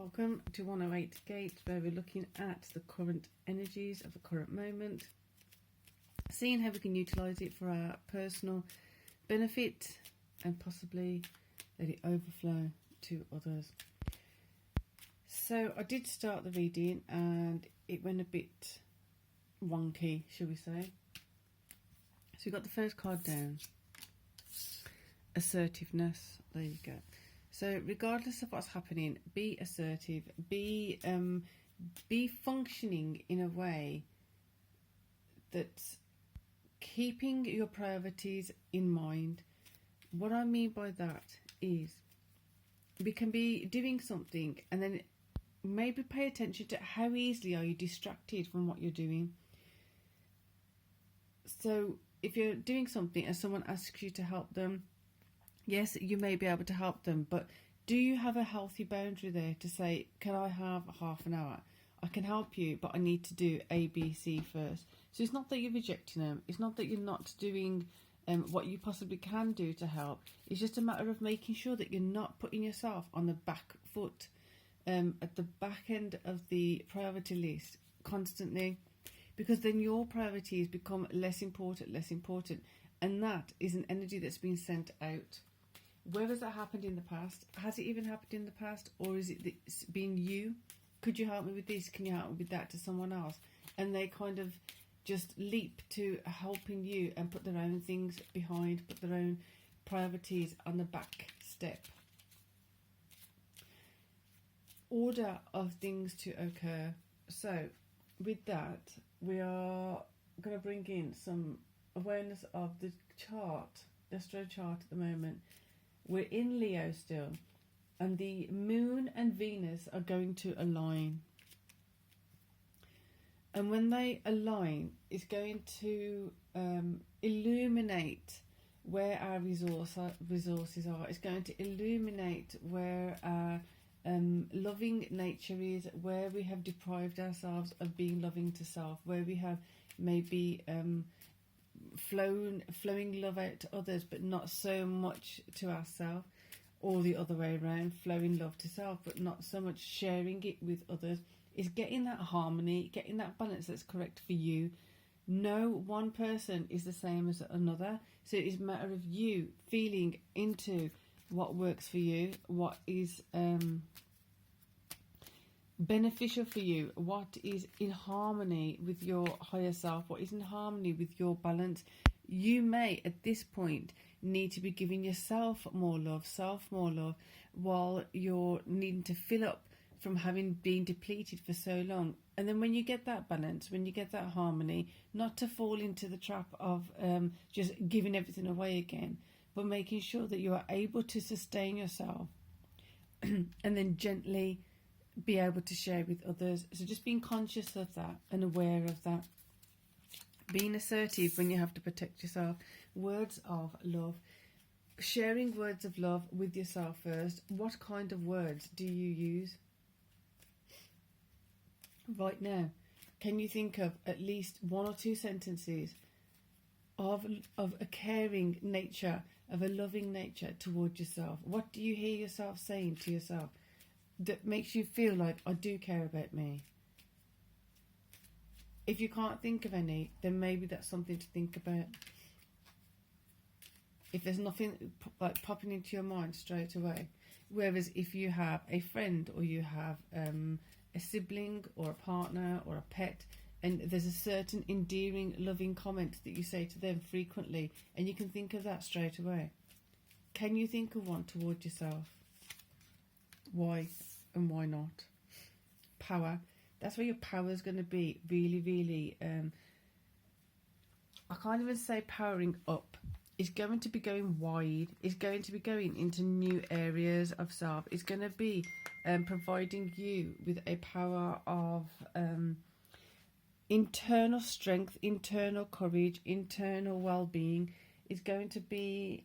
Welcome to 108 Gate, where we're looking at the current energies of the current moment, seeing how we can utilize it for our personal benefit and possibly let it overflow to others. So I did start the reading and it went a bit wonky, shall we say. So we got the first card down, assertiveness. There you go. So regardless of what's happening, be assertive, be functioning in a way that's keeping your priorities in mind. What I mean by that is we can be doing something and then maybe pay attention to how easily are you distracted from what you're doing. So if you're doing something and someone asks you to help them, yes, you may be able to help them, but do you have a healthy boundary there to say, can I have half an hour? I can help you, but I need to do A, B, C first. So it's not that you're rejecting them. It's not that you're not doing what you possibly can do to help. It's just a matter of making sure that you're not putting yourself on the back foot, at the back end of the priority list constantly, because then your priorities become less important. And that is an energy that's been sent out. Where has that happened in the past? Has it even happened in the past? Or is it been you? Could you help me with this? Can you help me with that to someone else? And they kind of just leap to helping you and put their own things behind, put their own priorities on the back step. Order of things to occur. So with that, we are going to bring in some awareness of the chart, the astro chart at the moment. We're in Leo still, and the moon and Venus are going to align. And when they align, it's going to illuminate where our resources are. It's going to illuminate where our loving nature is, where we have deprived ourselves of being loving to self, where we have maybe flowing love out to others but not so much to ourselves, or the other way around, flowing love to self but not so much sharing it with others. Is getting that harmony, getting that balance that's correct for you. No one person is the same as another, so it's a matter of you feeling into what works for you, what is beneficial for you, what is in harmony with your higher self, what is in harmony with your balance. You may at this point need to be giving yourself more love, while you're needing to fill up from having been depleted for so long. And then when you get that balance, when you get that harmony, not to fall into the trap of just giving everything away again, but making sure that you are able to sustain yourself and then gently be able to share with others. So just being conscious of that and aware of that. Being assertive when you have to protect yourself. Words of love. Sharing words of love with yourself first. What kind of words do you use right now? Can you think of at least one or two sentences of a caring nature, of a loving nature towards yourself? What do you hear yourself saying to yourself that makes you feel like, I do care about me? If you can't think of any, then maybe that's something to think about. If there's nothing like popping into your mind straight away. Whereas if you have a friend, or you have a sibling or a partner or a pet, and there's a certain endearing, loving comment that you say to them frequently, and you can think of that straight away. Can you think of one towards yourself? Why and why not? Power. That's where your power is going to be really, really, I can't even say powering up. It's going to be going wide. It's going to be going into new areas of self. It's going to be providing you with a power of internal strength, internal courage, internal well-being. It's going to be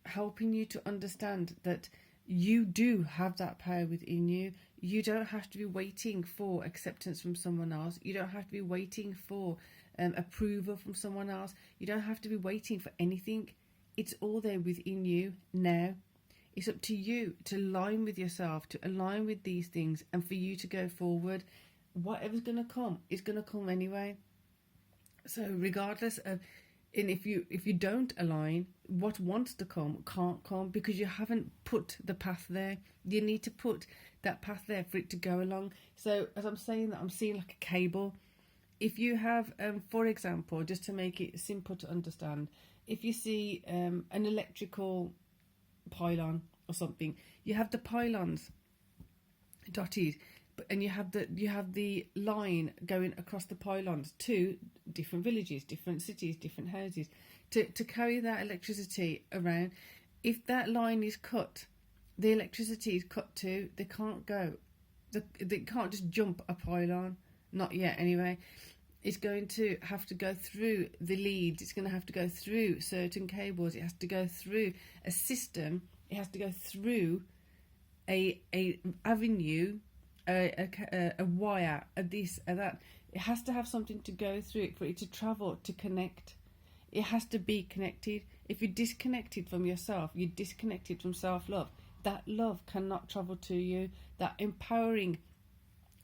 helping you to understand that you do have that power within you. You don't have to be waiting for acceptance from someone else. You don't have to be waiting for approval from someone else. You don't have to be waiting for anything. It's all there within you now. It's up to you to align with yourself, to align with these things, and for you to go forward. Whatever's going to come is going to come anyway. So regardless of, and if you don't align, what wants to come can't come, because you haven't put the path there. You need to put that path there for it to go along. So as I'm saying that, I'm seeing like a cable. If you have, for example, just to make it simple to understand, if you see an electrical pylon or something, you have the pylons dotted, and you have the line going across the pylons to different villages, different cities, different houses, to carry that electricity around. If that line is cut, the electricity is cut too. They can't go. They can't just jump a pylon. Not yet, anyway. It's going to have to go through the leads. It's going to have to go through certain cables. It has to go through a system. It has to go through a avenue, a wire, a this, a that. It has to have something to go through it for it to travel, to connect. It has to be connected. If you're disconnected from yourself, you're disconnected from self-love. That love cannot travel to you. That empowering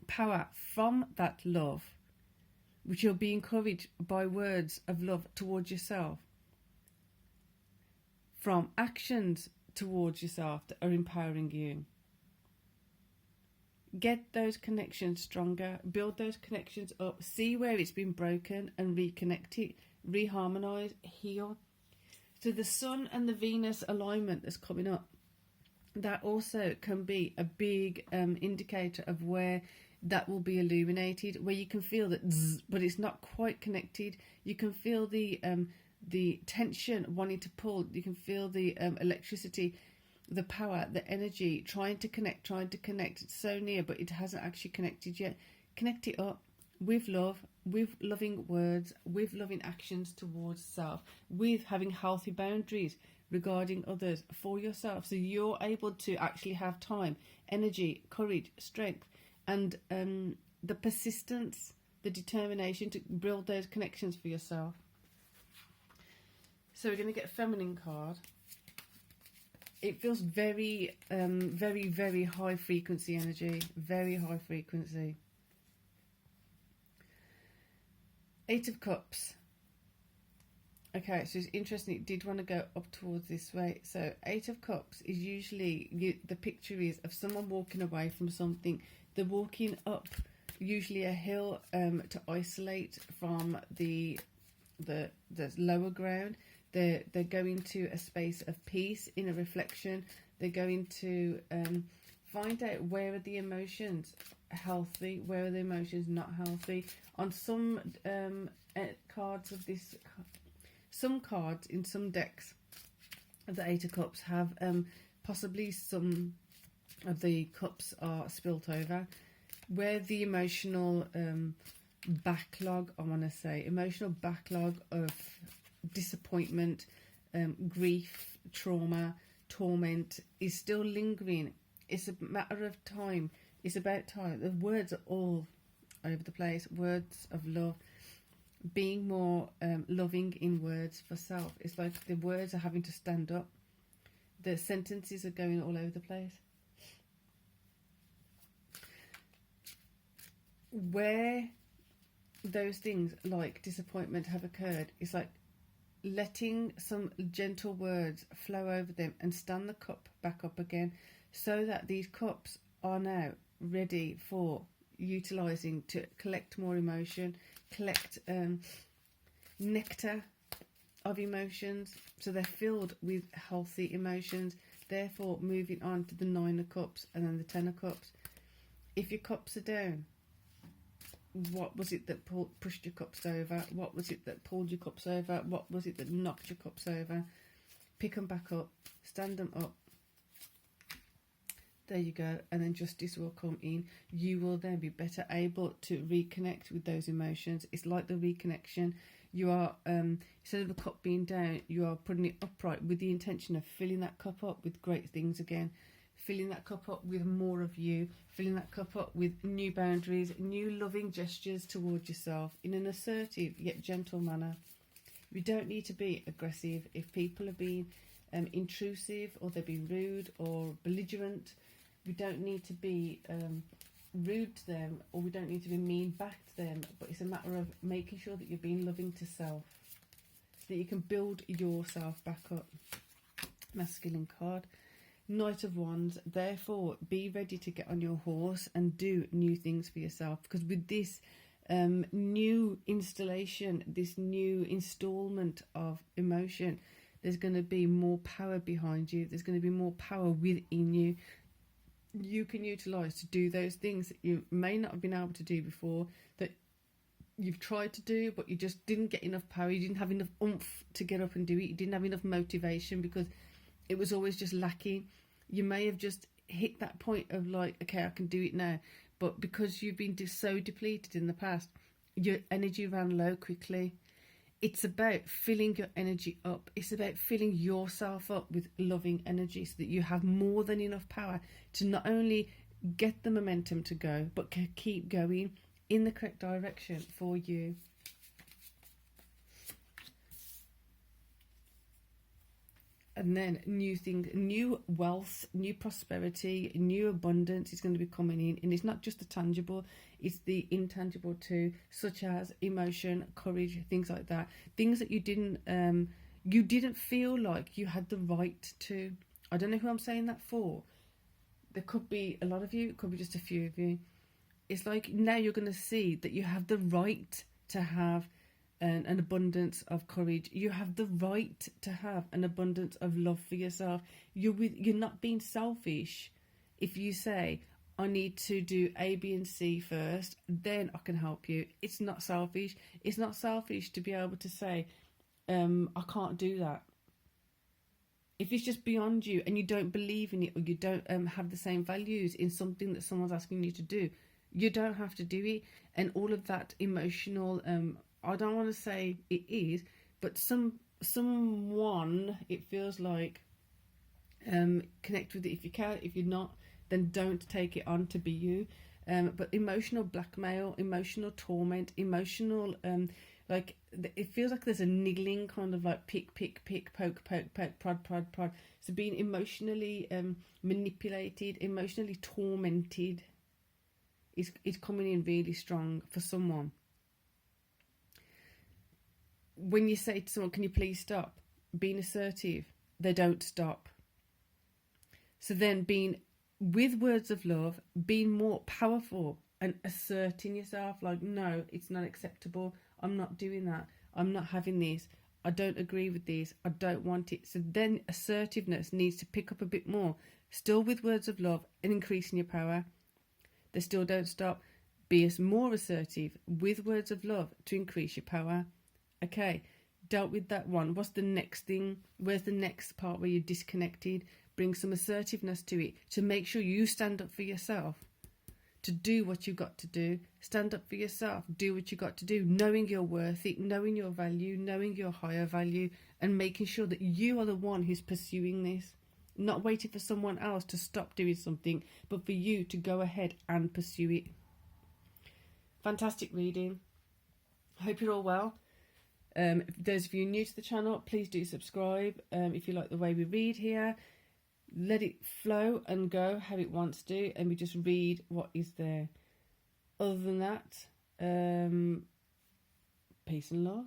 power from that love, which you'll be encouraged by words of love towards yourself, from actions towards yourself that are empowering you. Get those connections stronger, build those connections up, see where it's been broken and reconnect it, reharmonize, heal. So the Sun and the Venus alignment that's coming up, that also can be a big indicator of where that will be illuminated, where you can feel that zzz, but it's not quite connected. You can feel the tension wanting to pull. You can feel the electricity, the power, the energy trying to connect. It's so near, but it hasn't actually connected yet. Connect it up with love, with loving words, with loving actions towards self, with having healthy boundaries regarding others, for yourself, so you're able to actually have time, energy, courage, strength, and the persistence, the determination to build those connections for yourself. So we're going to get a feminine card. It feels very, very, very high frequency energy, very high frequency. Eight of Cups. Okay, so it's interesting, it did want to go up towards this way. So Eight of Cups is usually, the picture is of someone walking away from something. They're walking up usually a hill to isolate from the lower ground. They're going to a space of peace, in a reflection. They're going to find out, where are the emotions healthy, where are the emotions not healthy. On some cards of this, some cards in some decks of the Eight of Cups have possibly some of the cups are spilt over, where the emotional backlog, I want to say, emotional backlog of disappointment, grief, trauma, torment is still lingering. It's a matter of time. It's about time. The words are all over the place. Words of love. Being more loving in words for self. It's like the words are having to stand up. The sentences are going all over the place. Where those things like disappointment have occurred, it's like letting some gentle words flow over them and stand the cup back up again, so that these cups are now ready for utilizing to collect more emotion, collect nectar of emotions, so they're filled with healthy emotions. Therefore, moving on to the Nine of Cups and then the Ten of Cups. If your cups are down, what was it that pushed your cups over? What was it that pulled your cups over? What was it that knocked your cups over? Pick them back up, stand them up. There you go. And then justice will come in. You will then be better able to reconnect with those emotions. It's like the reconnection. You are, instead of the cup being down, you are putting it upright with the intention of filling that cup up with great things again. Filling that cup up with more of you. Filling that cup up with new boundaries, new loving gestures towards yourself in an assertive yet gentle manner. You don't need to be aggressive. If people are being intrusive, or they're being rude or belligerent. We don't need to be rude to them, or we don't need to be mean back to them, but it's a matter of making sure that you're being loving to self, so that you can build yourself back up. Masculine card. Knight of Wands. Therefore, be ready to get on your horse and do new things for yourself, because with this new installation, this new installment of emotion, there's going to be more power behind you. There's going to be more power within you. You can utilize to do those things that you may not have been able to do before, that you've tried to do, but you just didn't get enough power. You didn't have enough oomph to get up and do it. You didn't have enough motivation because it was always just lacking. You may have just hit that point of like, okay, I can do it now. But because you've been so depleted in the past, your energy ran low quickly. It's about filling your energy up. It's about filling yourself up with loving energy, so that you have more than enough power to not only get the momentum to go, but can keep going in the correct direction for you. And then new things, new wealth, new prosperity, new abundance is going to be coming in. And it's not just the tangible, it's the intangible too, such as emotion, courage, things like that. Things that you didn't feel like you had the right to. I don't know who I'm saying that for. There could be a lot of you, it could be just a few of you. It's like now you're going to see that you have the right to have an abundance of courage. You have the right to have an abundance of love for yourself. You're not being selfish if you say, I need to do A, B, and C first, then I can help you. It's not selfish. It's not selfish to be able to say, I can't do that. If it's just beyond you and you don't believe in it, or you don't have the same values in something that someone's asking you to do, you don't have to do it. And all of that emotional, I don't want to say it is, but someone, it feels like, connect with it if you can. If you're not, then don't take it on to be you. But emotional blackmail, emotional torment, emotional, like, it feels like there's a niggling kind of like pick, poke, prod. So being emotionally manipulated, emotionally tormented is coming in really strong for someone. When you say to someone, can you please stop being assertive, they don't stop. So then being with words of love, being more powerful and asserting yourself, like, no, it's not acceptable. I'm not doing that. I'm not having this. I don't agree with this. I don't want it. So then assertiveness needs to pick up a bit more, still with words of love and increasing your power. They still don't stop. Be more assertive with words of love to increase your power. Okay, dealt with that one. What's the next thing? Where's the next part where you're disconnected? Bring some assertiveness to it, to make sure you stand up for yourself, to do what you've got to do. Stand up for yourself, do what you got to do, knowing you're worth it, knowing your value, knowing your higher value, and making sure that you are the one who's pursuing this. Not waiting for someone else to stop doing something, but for you to go ahead and pursue it. Fantastic reading. Hope you're all well. Those of you new to the channel, please do subscribe. If you like the way we read here, let it flow and go how it wants to, and we just read what is there. Other than that, peace and love.